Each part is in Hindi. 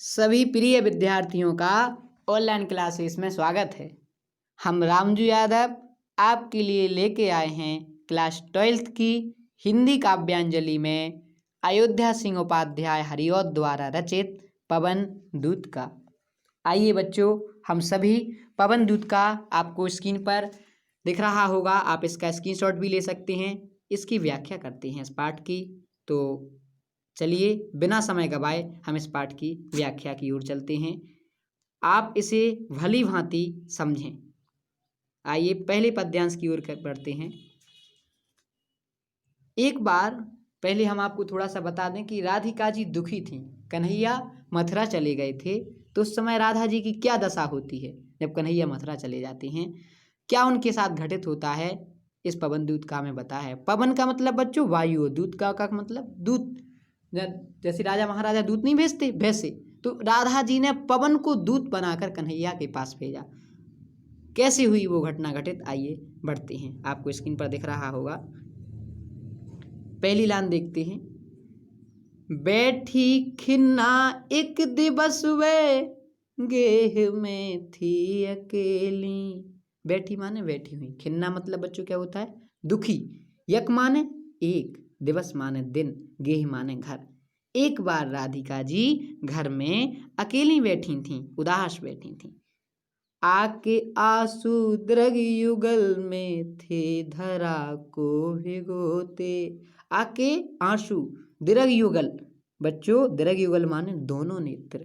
सभी प्रिय विद्यार्थियों का ऑनलाइन क्लासेस में स्वागत है। हम रामजू यादव आपके लिए लेके आए हैं क्लास 12th की हिंदी काव्यांजलि में अयोध्या सिंह उपाध्याय हरिऔध द्वारा रचित पवन दूत का। आइए बच्चों, हम सभी पवन दूत का आपको स्क्रीन पर दिख रहा होगा, आप इसका स्क्रीनशॉट भी ले सकते हैं। इसकी व्याख्या करते हैं इस पाठ की। तो चलिए बिना समय गवाए हम इस पाठ की व्याख्या की ओर चलते हैं। आप इसे भली भांति समझें। आइए पहले पद्यांश की ओर बढ़ते हैं। एक बार पहले हम आपको थोड़ा सा बता दें कि राधिका जी दुखी थीं। कन्हैया मथुरा चले गए थे, तो उस समय राधा जी की क्या दशा होती है जब कन्हैया मथुरा चले जाते हैं, क्या उनके साथ घटित होता है, इस पवन दूत का हमें बताया है। पवन का मतलब बच्चों वायु, दूत का मतलब दूत। जैसे राजा महाराजा दूत नहीं भेजते, वैसे तो राधा जी ने पवन को दूत बनाकर कन्हैया के पास भेजा। कैसे हुई वो घटना घटित, आइए बढ़ते हैं। आपको स्क्रीन पर दिख रहा होगा, पहली लाइन देखते हैं। बैठी खिन्ना एक दिवस वे गेह में थी अकेली। बैठी माने बैठी हुई, खिन्ना मतलब बच्चों क्या होता है, दुखी। यक माने एक, दिवस माने दिन, गेह माने घर। एक बार राधिका जी घर में अकेली बैठी थीं, उदास बैठी थीं। आके आंसू दृग युगल में थे धरा को भिगोते। आके आंसू दृग युगल, बच्चों दृग युगल माने दोनों नेत्र,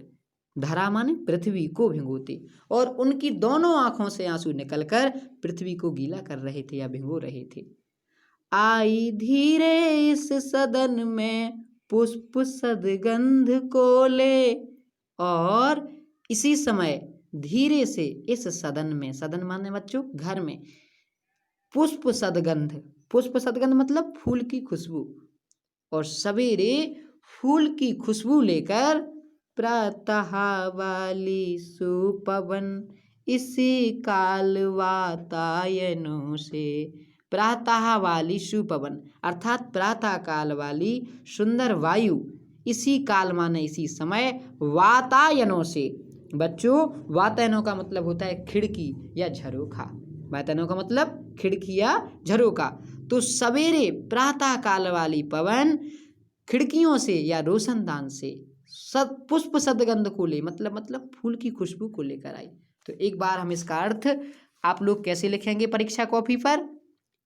धरा माने पृथ्वी को भिगोते, और उनकी दोनों आंखों से आंसू निकलकर पृथ्वी को गीला कर रहे थे या भिगो रहे थे। आई धीरे इस सदन में पुष्प सदगंध को ले, और इसी समय धीरे से इस सदन में, सदन माने बच्चों घर में, पुष्प सदगंध, पुष्प सदगंध मतलब फूल की खुशबू, और सवेरे फूल की खुशबू लेकर प्रातः वाली सुपवन इसी काल वातायनों से। प्रातः वाली सुपवन अर्थात प्रातः काल वाली सुंदर वायु, इसी काल माने इसी समय, वातायनों से। बच्चों वातायनों का मतलब होता है खिड़की या झरोखा। वातायनों का मतलब खिड़की या झरोखा। तो सवेरे प्रातः काल वाली पवन खिड़कियों से या रोशनदान से पुष्प सदगंध को ले, मतलब फूल की खुशबू को लेकर आई। तो एक बार हम इसका अर्थ आप लोग कैसे लिखेंगे परीक्षा कॉपी पर।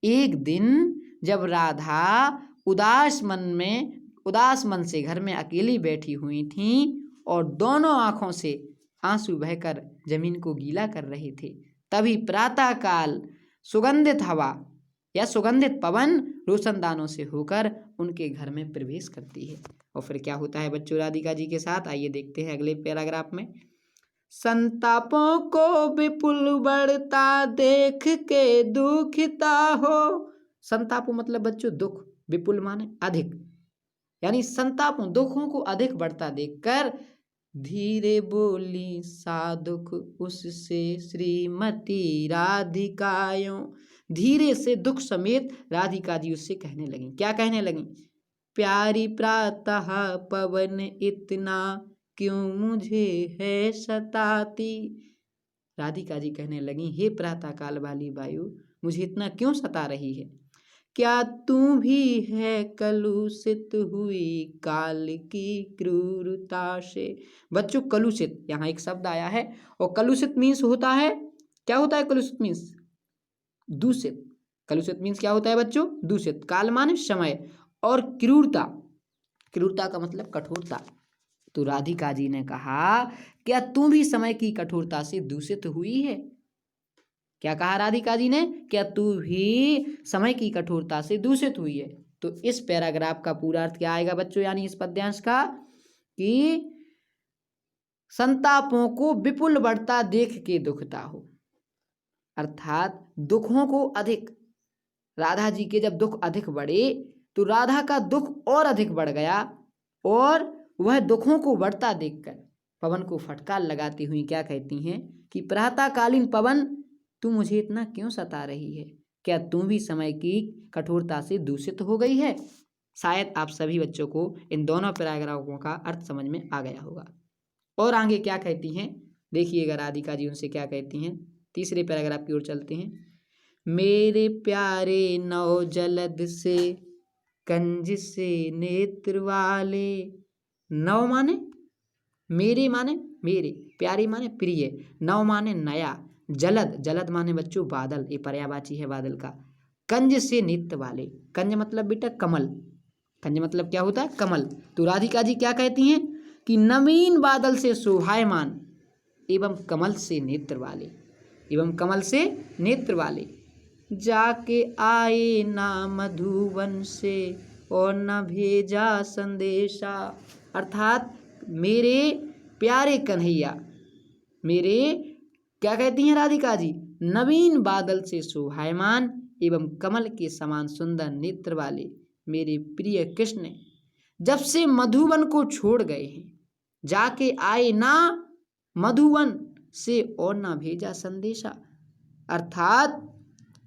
एक दिन जब राधा उदास मन से घर में अकेली बैठी हुई थी और दोनों आंखों से आंसू बहकर जमीन को गीला कर रहे थे, तभी प्रातः काल सुगंधित हवा या सुगंधित पवन रोशनदानों से होकर उनके घर में प्रवेश करती है। और फिर क्या होता है बच्चों राधिका जी के साथ, आइए देखते हैं अगले पैराग्राफ में। संतापों को विपुल बढ़ता देख के दुखिता हो। संतापों मतलब बच्चों दुख, विपुल माने अधिक, यानी संतापों दुखों को अधिक बढ़ता देखकर धीरे बोली साधुक उससे श्रीमती राधिकायों। धीरे से दुख समेत राधिका जी उससे कहने लगी। क्या कहने लगी, प्यारी प्रातः पवन इतना क्यों मुझे है सताती। राधिका जी कहने लगी, हे प्रातः काल वाली वायु, मुझे इतना क्यों सता रही है। क्या तू भी है कलुषित हुई काल की क्रूरता से। बच्चों कलुषित, यहाँ एक शब्द आया है, और कलुषित मीन्स होता है, क्या होता है कलुषित मीन्स, दूषित। कलुषित मीन्स क्या होता है बच्चों, दूषित। काल माने समय, और क्रूरता, क्रूरता का मतलब कठोरता। तो राधिका जी ने कहा, क्या तू भी समय की कठोरता से दूषित हुई है। क्या कहा राधिका जी ने, क्या तू भी समय की कठोरता से दूषित हुई है। तो इस पैराग्राफ का पूरा अर्थ क्या आएगा बच्चों, यानी इस पद्यांश का, कि संतापों को विपुल बढ़ता देख के दुखता हो, अर्थात दुखों को अधिक, राधा जी के जब दुख अधिक बढ़े तो राधा का दुख और अधिक बढ़ गया, और वह दुखों को बढ़ता देखकर पवन को फटकार लगाती हुई क्या कहती हैं कि प्रातःकालीन पवन तू मुझे इतना क्यों सता रही है, क्या तू भी समय की कठोरता से दूषित हो गई है। शायद आप सभी बच्चों को इन दोनों पैराग्राफों का अर्थ समझ में आ गया होगा। और आगे क्या कहती हैं देखिएगा राधिका जी उनसे क्या कहती हैं। तीसरे पैराग्राफ की ओर चलते हैं। मेरे प्यारे नौ जलद से कंज से नेत्र वाले। नव माने मेरे माने मेरे, प्यारे माने प्रिय, नव माने नया, जलद जलद माने बच्चों बादल, ये पर्यायवाची है बादल का। कंज से नेत्र वाले, कंज मतलब बेटा कमल, कंज मतलब क्या होता है कमल। तो राधिका जी क्या कहती हैं कि नवीन बादल से शोभायमान एवं कमल से नेत्र वाले, एवं कमल से नेत्र वाले। जाके आए ना मधुवन से और न भेजा संदेशा। अर्थात मेरे प्यारे कन्हैया, मेरे क्या कहती हैं राधिका जी, नवीन बादल से शोभायमान एवं कमल के समान सुंदर नेत्र वाले मेरे प्रिय कृष्ण जब से मधुवन को छोड़ गए हैं, जाके आए ना मधुवन से और ना भेजा संदेशा। अर्थात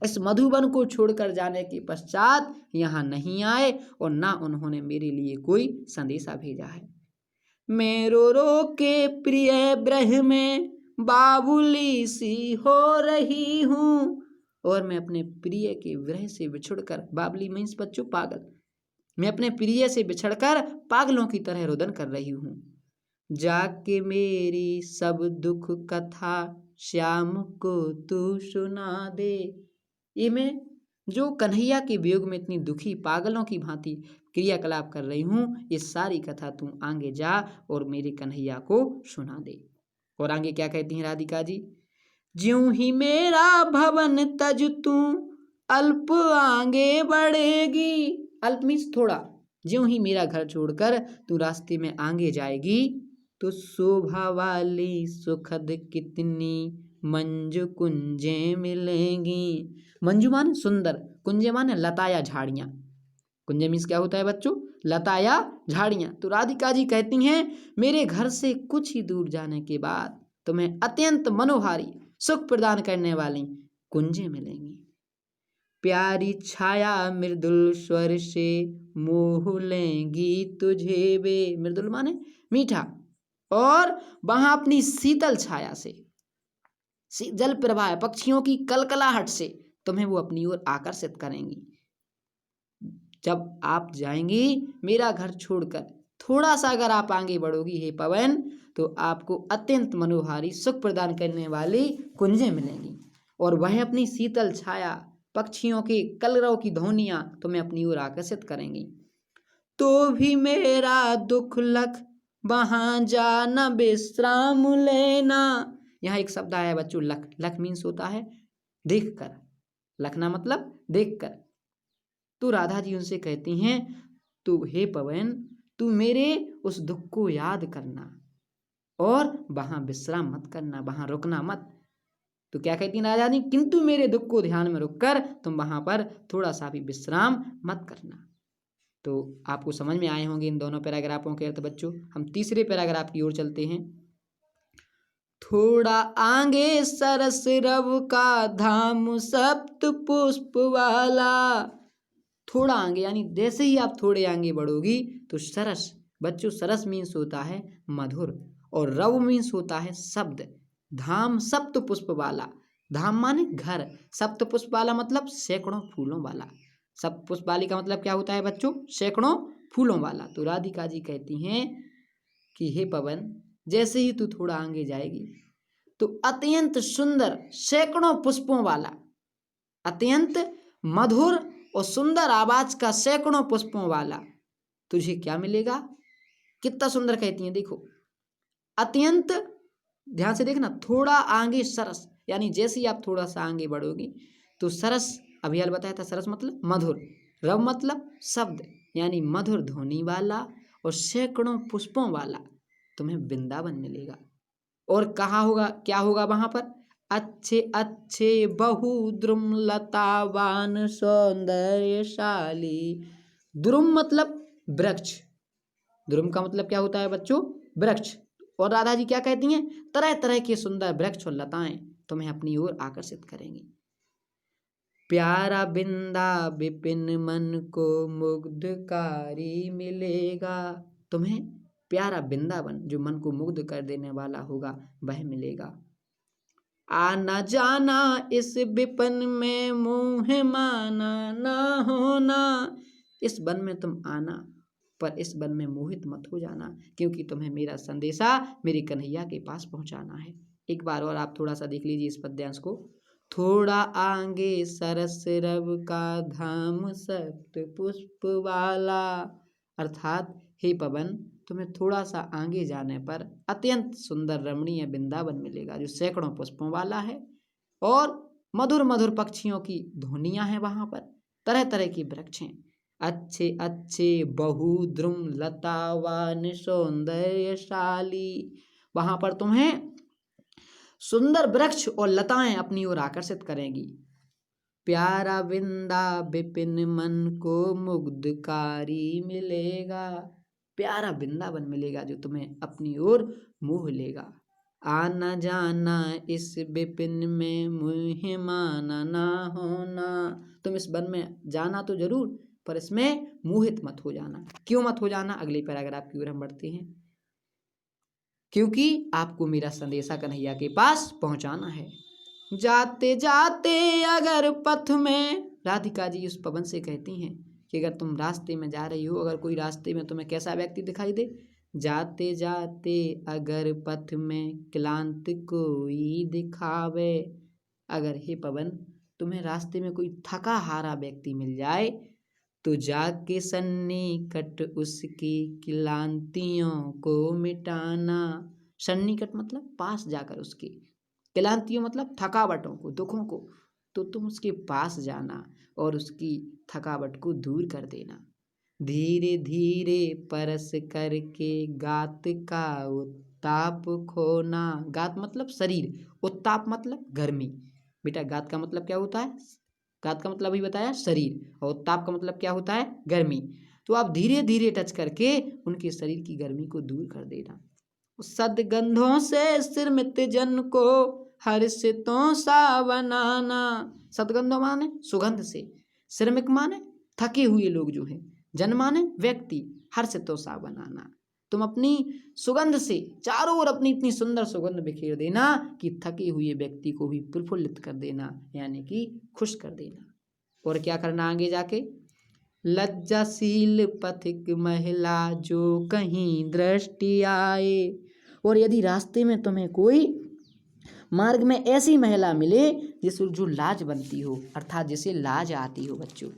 इस मधुवन को छोड़कर जाने के पश्चात यहाँ नहीं आए और ना उन्होंने मेरे लिए कोई संदेशा भेजा है। मैं रो रो के प्रिय ब्रह में बाबुली सी हो रही हूँ, और मैं अपने प्रिय के विरह से बिछुड़कर, बाबली मीन्स बच्चों पागल, मैं अपने प्रिय से बिछड़कर पागलों की तरह रुदन कर रही हूँ। जाके मेरी सब दुख कथा श्याम को तू सुना दे। ये मैं जो कन्हैया के वियोग में इतनी दुखी पागलों की भांति क्रियाकलाप कर रही हूँ, ये सारी कथा तू आगे जा और मेरे कन्हैया को सुना दे। और आगे क्या कहती हैं राधिका जी, ज्यों ही मेरा भवन तज तू अल्प आगे बढ़ेगी। अल्प मीन्स थोड़ा, ज्यों ही मेरा घर छोड़कर तू रास्ते में आगे जाएगी तो शोभा वाली सुखद कितनी मंजू कुंजे मिलेंगी। मंजू माने सुंदर, कुंजे माने लता या झाड़ियाँ। कुंजे मीन्स क्या होता है बच्चों, लता या झाड़ियाँ। तो राधिका जी कहती हैं मेरे घर से कुछ ही दूर जाने के बाद तुम्हें अत्यंत मनोहारी सुख प्रदान करने वाली कुंजे मिलेंगी। प्यारी छाया मृदुल स्वर से मोह लेंगी तुझे वे। मृदुल माने मीठा, और वहां अपनी शीतल छाया से, जल प्रवाह पक्षियों की कलकलाहट से तुम्हें वो अपनी ओर आकर्षित करेंगी। जब आप जाएंगी मेरा घर छोड़कर, थोड़ा सा अगर आप आगे बढ़ोगी हे पवन, तो आपको अत्यंत मनोहारी सुख प्रदान करने वाली कुंजें मिलेंगी, और वह अपनी शीतल छाया पक्षियों के कलरव की ध्वनियां तुम्हें अपनी ओर आकर्षित करेंगी। तो भी मेरा दुख लख वहां जाना विश्राम लेना। यहाँ एक शब्द आया है बच्चों लख, लख मीन्स होता है देख कर, लखना मतलब देख कर। तो राधा जी उनसे कहती हैं तू हे पवन तू मेरे उस दुख को याद करना और वहां विश्राम मत करना, वहां रुकना मत। तो क्या कहती हैं राधा जी, किंतु मेरे दुख को ध्यान में रखकर तुम वहां पर थोड़ा सा भी विश्राम मत करना। तो आपको समझ में आए होंगे इन दोनों पैराग्राफों के अर्थ बच्चों। हम तीसरे पैराग्राफ की ओर चलते हैं। थोड़ा आगे सरस रव का धाम सप्त पुष्प वाला। थोड़ा आगे यानी जैसे ही आप थोड़े आगे बढ़ोगी तो सरस, बच्चों सरस मीन्स होता है मधुर, और रव मीन्स होता है शब्द। धाम सप्त पुष्प वाला, धाम माने घर, सप्त पुष्प वाला मतलब सैकड़ों फूलों वाला। सप्त पुष्प वाली का मतलब क्या होता है बच्चों, सैकड़ों फूलों वाला। तो राधिका जी कहती हैं कि हे पवन जैसे ही तू थोड़ा आगे जाएगी तो अत्यंत सुंदर सैकड़ों पुष्पों वाला, अत्यंत मधुर और सुंदर आवाज का सैकड़ों पुष्पों वाला तुझे क्या मिलेगा। कितना सुंदर कहती हैं देखो, अत्यंत, ध्यान से देखना, थोड़ा आगे सरस यानी जैसे ही आप थोड़ा सा आगे बढ़ोगी तो सरस, अभी हाल बताया था सरस मतलब मधुर, रव मतलब शब्द यानी मधुर ध्वनि वाला, और सैकड़ों पुष्पों वाला तुम्हें वृंदावन मिलेगा। और कहाँ होगा, क्या होगा वहां पर, अच्छे अच्छे बहु द्रुम लतावान सौंदर्यशाली। द्रुम मतलब वृक्ष, द्रुम का मतलब क्या होता है बच्चों, वृक्ष। और राधा जी क्या कहती हैं, तरह तरह के सुंदर वृक्ष और लताएं तुम्हें अपनी ओर आकर्षित करेंगी। प्यारा बिंदा विपिन मन को मुग्धकारी मिलेगा। तुम्हें प्यारा वृंदावन जो मन को मुग्ध कर देने वाला होगा वह मिलेगा। आना जाना इस विपन में मोह माना ना होना, इस वन में तुम आना पर इस वन में मोहित मत हो जाना, क्योंकि तुम्हें मेरा संदेशा मेरे कन्हैया के पास पहुंचाना है। एक बार और आप थोड़ा सा देख लीजिए इस पद्यांश को। थोड़ा आगे सरस रव का धाम सप्त पुष्प वाला, अर्थात हे पवन तुम्हें थोड़ा सा आगे जाने पर अत्यंत सुंदर रमणीय वृंदावन मिलेगा जो सैकड़ों पुष्पों वाला है और मधुर मधुर पक्षियों की ध्वनियां हैं वहां पर, तरह तरह की वृक्षें, अच्छे अच्छे बहुद्रुम लतावान सौंदर्यशाली, वहां पर तुम्हें सुंदर वृक्ष और लताएं अपनी ओर आकर्षित करेंगी। प्यारा विंदा विपिन मन को मुग्धकारी मिलेगा, प्यारा वृंदावन मिलेगा जो तुम्हें अपनी ओर मोह लेगा। आना जाना इस विपिन में मोह माना ना होना, तुम इस वन में जाना तो जरूर पर इसमें मोहित मत हो जाना। क्यों मत हो जाना, अगले पैराग्राफ की ओर हम बढ़ते हैं। क्योंकि आपको मेरा संदेशा कन्हैया के पास पहुंचाना है। जाते जाते अगर पथ में, राधिका जी उस पवन से कहती हैं कि अगर तुम रास्ते में जा रही हो, अगर कोई रास्ते में तुम्हें कैसा व्यक्ति दिखाई दे, जाते जाते अगर पथ में क्लांत कोई दिखावे, अगर हे पवन तुम्हें रास्ते में कोई थका हारा व्यक्ति मिल जाए तो जाके सन्निकट उसकी क्लांतियों को मिटाना। सन्निकट मतलब पास जाकर उसके, क्लांतियों मतलब थकावटों को, दुखों को, तो तुम उसके पास जाना और उसकी थकावट को दूर कर देना। धीरे धीरे परस करके गात का उत्ताप खोना, गात मतलब शरीर, उत्ताप मतलब गर्मी। बेटा गात का मतलब क्या होता है, गात का मतलब अभी बताया शरीर, और उत्ताप का मतलब क्या होता है गर्मी। तो आप धीरे धीरे टच करके उनके शरीर की गर्मी को दूर कर देना। सदगंधों से श्रमित जन को हर्षितों सा बनाना, सदगंधों माने सुगंध से, श्रमिक माने थके हुए लोग जो हैं, जन माने व्यक्ति, हर्षितों सा बनाना। तुम अपनी सुगंध से चारों ओर अपनी इतनी सुंदर सुगंध बिखेर देना कि थके हुए व्यक्ति को भी प्रफुल्लित कर देना, यानी कि खुश कर देना। और क्या करना आगे जाके, लज्जाशील पथिक महिला जो कहीं दृष्टि आए, और यदि रास्ते में तुम्हें कोई मार्ग में ऐसी महिला मिले जिसे जो लाज बनती हो, अर्थात जिसे लाज आती हो। बच्चों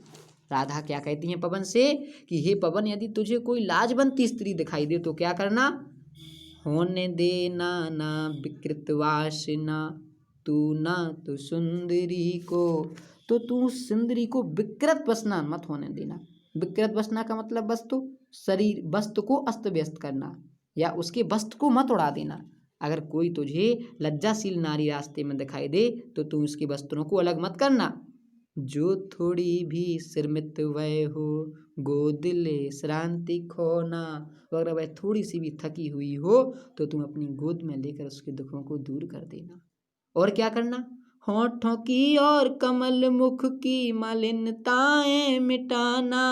राधा क्या कहती हैं पवन से कि हे पवन यदि तुझे कोई लाज बनती स्त्री दिखाई दे तो क्या करना, होने देना ना विकृत वासना तू ना तो सुंदरी को, तो तू सुंदरी को विकृत वसना मत होने देना। विकृत वसना का मतलब वस्तु, शरीर वस्तु को अस्त व्यस्त करना या उसके वस्त्र को मत उड़ा देना। अगर कोई तुझे लज्जाशील नारी रास्ते में दिखाई दे तो तू उसके वस्त्रों को अलग मत करना। जो थोड़ी भी श्रमित वह हो गोद ले श्रांति खोना, अगर वह थोड़ी सी भी थकी हुई हो तो तुम अपनी गोद में लेकर उसके दुखों को दूर कर देना। और क्या करना, होठों की और कमल मुख की मलिनताएं मिटाना,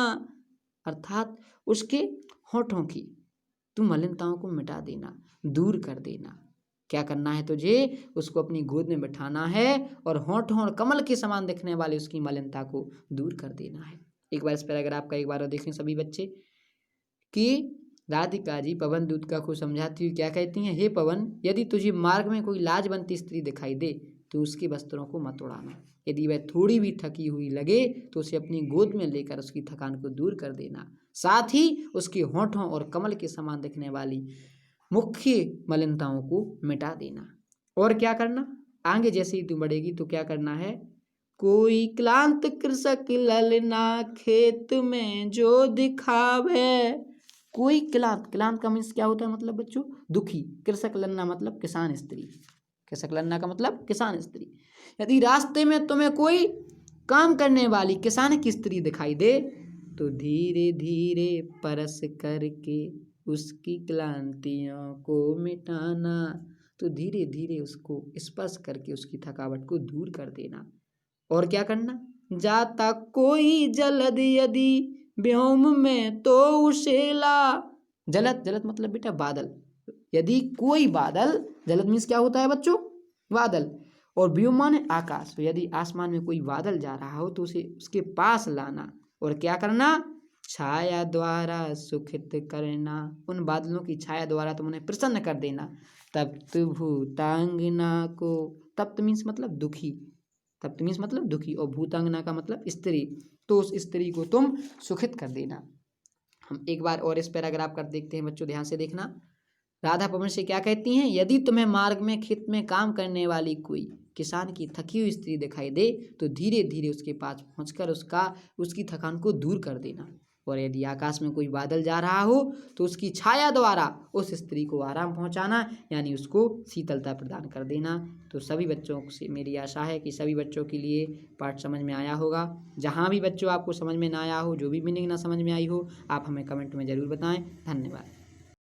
अर्थात उसके होठों की तुम मलिनताओं को मिटा देना, दूर कर देना। क्या करना है तुझे, उसको अपनी गोद में बिठाना है और होठों और कमल के समान दिखने वाली उसकी मलिनता को दूर कर देना है। एक बार इस पैराग्राफ का एक बार और देखें सभी बच्चे कि राधिका जी पवन दूत का को समझाती हुई क्या कहती हैं, हे पवन यदि तुझे मार्ग में कोई लाजवंती स्त्री दिखाई दे तो उसके वस्त्रों को मत उड़ाना। यदि वह थोड़ी भी थकी हुई लगे तो उसे अपनी गोद में लेकर उसकी थकान को दूर कर देना, साथ ही उसके होठों और कमल के समान दिखने वाली मुख्य मलिनताओं को मिटा देना। और क्या करना, आगे जैसे ही तू बढ़ेगी तो क्या करना है, कोई क्लांत कृषक ललना खेत में जो दिखावे, कोई क्लांत, क्लांत का मीन्स क्या होता है मतलब बच्चों दुखी, कृषक ललना मतलब किसान स्त्री, कृषक ललना का मतलब किसान स्त्री। यदि रास्ते में तुम्हें कोई काम करने वाली किसान की स्त्री दिखाई दे तो धीरे धीरे परस करके उसकी क्लांतियों को मिटाना, तो धीरे धीरे उसको स्पर्श करके उसकी थकावट को दूर कर देना। और क्या करना, जाता कोई जलद यदि व्योम में तो उसे ला, जलद, जलद मतलब बेटा बादल। यदि कोई बादल, जलद मीन्स क्या होता है बच्चों, बादल। और व्योम माने आकाश, तो यदि आसमान में कोई बादल जा रहा हो तो उसे उसके पास लाना और क्या करना, छाया द्वारा सुखित करना, उन बादलों की छाया द्वारा तुम उन्हें प्रसन्न कर देना। तप्त भूतांगना को, तप्त मीन्स मतलब दुखी, तप्त मीन्स मतलब दुखी, और भूतांगना का मतलब स्त्री, तो उस स्त्री को तुम सुखित कर देना। हम एक बार और इस पैराग्राफ कर देखते हैं बच्चों, ध्यान से देखना। राधा पवन से क्या कहती हैं, यदि तुम्हें मार्ग में खेत में काम करने वाली कोई किसान की थकी हुई स्त्री दिखाई दे तो धीरे धीरे उसके पास पहुंचकर उसकी थकान को दूर कर देना। और यदि आकाश में कोई बादल जा रहा हो तो उसकी छाया द्वारा उस स्त्री को आराम पहुंचाना, यानी उसको शीतलता प्रदान कर देना। तो सभी बच्चों से मेरी आशा है कि सभी बच्चों के लिए पाठ समझ में आया होगा। जहाँ भी बच्चों आपको समझ में ना आया हो, जो भी मीनिंग ना समझ में आई हो, आप हमें कमेंट में ज़रूर बताएं। धन्यवाद।